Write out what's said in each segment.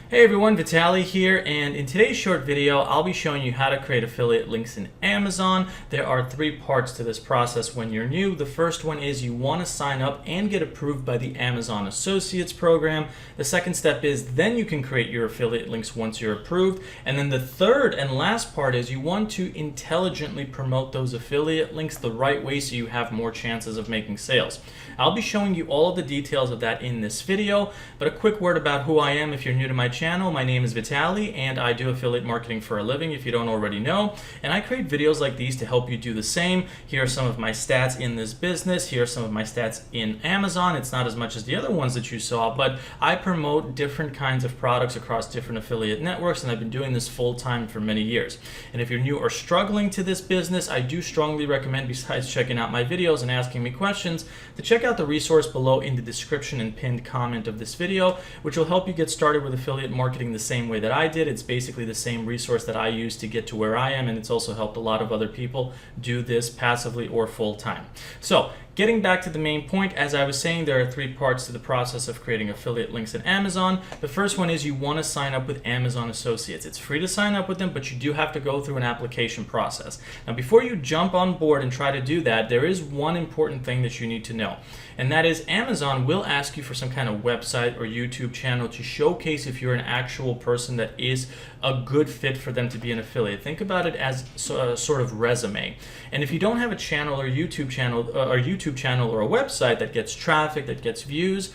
Hey everyone, Vitaly here, and in today's short video, I'll be showing you how to create affiliate links in Amazon. There are three parts to this process when you're new. The first one is you want to sign up and get approved by the Amazon Associates program. The second step is then you can create your affiliate links once you're approved. And then the third and last part is you want to intelligently promote those affiliate links the right way so you have more chances of making sales. I'll be showing you all of the details of that in this video, but a quick word about who I am if you're new to my channel. My name is Vitaly and I do affiliate marketing for a living if you don't already know, and I create videos like these to help you do the same. Here are some of my stats in this business. Here are some of my stats in Amazon. It's not as much as the other ones that you saw, but I promote different kinds of products across different affiliate networks, and I've been doing this full time for many years. And if you're new or struggling to this business, I do strongly recommend, besides checking out my videos and asking me questions, to check out the resource below in the description and pinned comment of this video, which will help you get started with affiliate marketing the same way that I did. It's basically the same resource that I use to get to where I am, and it's also helped a lot of other people do this passively or full time. So, getting back to the main point, as I was saying, there are three parts to the process of creating affiliate links in Amazon. The first one is you want to sign up with Amazon Associates. It's free to sign up with them, but you do have to go through an application process. Now, before you jump on board and try to do that, there is one important thing that you need to know, and that is Amazon will ask you for some kind of website or YouTube channel to showcase if you're an actual person that is a good fit for them to be an affiliate. Think about it as a sort of resume. And if you don't have a channel or YouTube channel or a website that gets traffic, that gets views,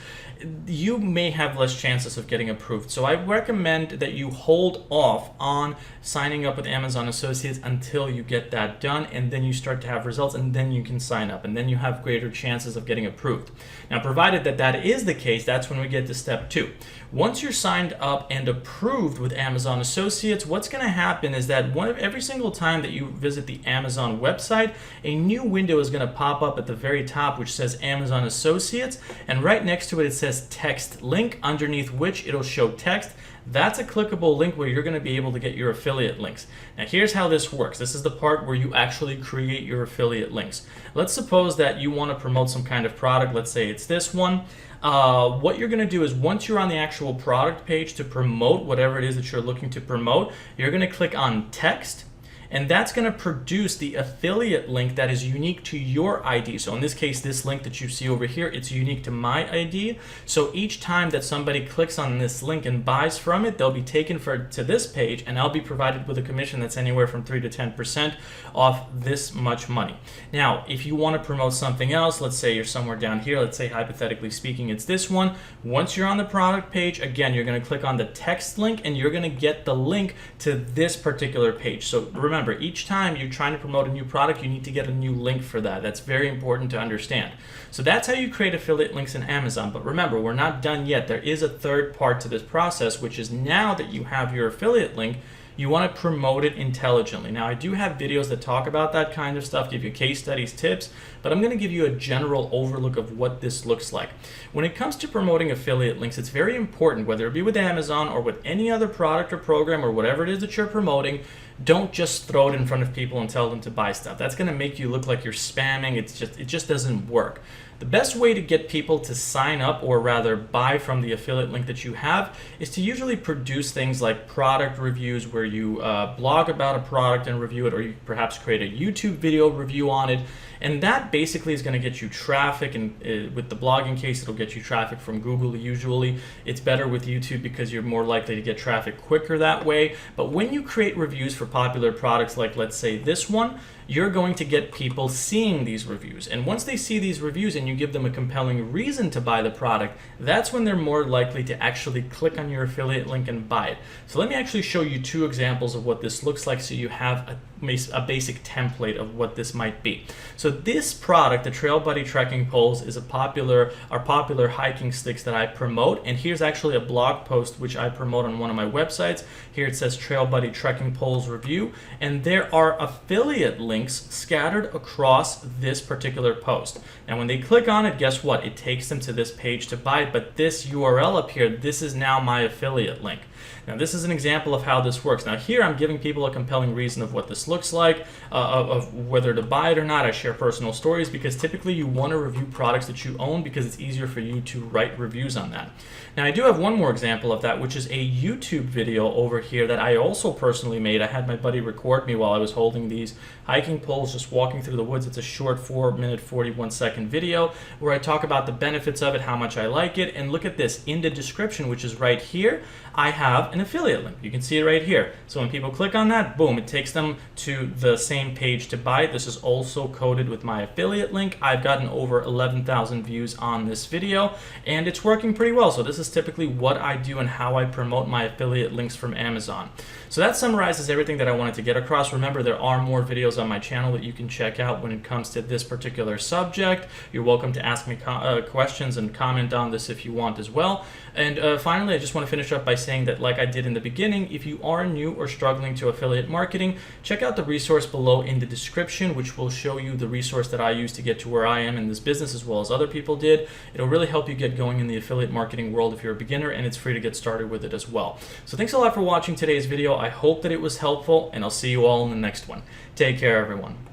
you may have less chances of getting approved. So I recommend that you hold off on signing up with Amazon Associates until you get that done, and then you start to have results, and then you can sign up, and then you have greater chances of getting approved. Now, provided that that is the case, that's when we get to step two. Once you're signed up and approved with Amazon Associates, what's going to happen is that every single time that you visit the Amazon website, a new window is going to pop up at the very top which says Amazon Associates, and right next to it, it says text link, underneath which it'll show text. That's a clickable link where you're going to be able to get your affiliate links. Now, here's how this works. This is the part where you actually create your affiliate links. Let's suppose that you want to promote some kind of product. Let's say it's this one. What you're going to do is once you're on the actual product page to promote whatever it is that you're looking to promote, you're going to click on text, and that's going to produce the affiliate link that is unique to your ID. So in this case, this link that you see over here, it's unique to my ID. So each time that somebody clicks on this link and buys from it, they'll be taken to this page, and I'll be provided with a commission that's anywhere from 3 to 10% off this much money. Now, if you want to promote something else, let's say you're somewhere down here, let's say hypothetically speaking, it's this one. Once you're on the product page, again, you're going to click on the text link, and you're going to get the link to this particular page. So remember, each time you're trying to promote a new product, you need to get a new link for that. That's very important to understand. So that's how you create affiliate links in Amazon. But remember, we're not done yet. There is a third part to this process, which is now that you have your affiliate link, you want to promote it intelligently. Now, I do have videos that talk about that kind of stuff, give you case studies, tips, but I'm going to give you a general overlook of what this looks like. When it comes to promoting affiliate links, it's very important, whether it be with Amazon or with any other product or program or whatever it is that you're promoting, don't just throw it in front of people and tell them to buy stuff. That's going to make you look like you're spamming. It just doesn't work. The best way to get people to sign up, or rather buy from the affiliate link that you have, is to usually produce things like product reviews where you blog about a product and review it, or you perhaps create a YouTube video review on it. And that basically is going to get you traffic, and with the blogging case, it'll get you traffic from Google usually. It's better with YouTube because you're more likely to get traffic quicker that way. But when you create reviews for popular products like, let's say, this one, you're going to get people seeing these reviews. And once they see these reviews and you give them a compelling reason to buy the product, that's when they're more likely to actually click on your affiliate link and buy it. So let me actually show you two examples of what this looks like so you have a basic template of what this might be. So this product, the Trail Buddy trekking poles, is popular hiking sticks that I promote, and here's actually a blog post which I promote on one of my websites. Here it says Trail Buddy trekking poles review, and there are affiliate links links scattered across this particular post. And when they click on it, guess what? It takes them to this page to buy it, but this URL up here, this is now my affiliate link. Now this is an example of how this works. Now here I'm giving people a compelling reason of what this looks like, of whether to buy it or not. I share personal stories because typically you want to review products that you own because it's easier for you to write reviews on that. Now I do have one more example of that, which is a YouTube video over here that I also personally made. I had my buddy record me while I was holding these hiking poles, just walking through the woods. It's a short 4-minute 41-second video where I talk about the benefits of it, how much I like it, and look at this. In the description, which is right here, I have an affiliate link. You can see it right here. So when people click on that, boom, it takes them to the same page to buy it. This is also coded with my affiliate link. I've gotten over 11,000 views on this video, and it's working pretty well. So this is typically what I do and how I promote my affiliate links from Amazon. So that summarizes everything that I wanted to get across. Remember, there are more videos on my channel that you can check out when it comes to this particular subject. You're welcome to ask me questions and comment on this if you want as well. And finally, I just want to finish up by saying that, like I did in the beginning, if you are new or struggling to affiliate marketing, check out the resource below in the description, which will show you the resource that I use to get to where I am in this business as well as other people did. It'll really help you get going in the affiliate marketing world if you're a beginner, and it's free to get started with it as well. So thanks a lot for watching today's video. I hope that it was helpful, and I'll see you all in the next one. Take care, everyone.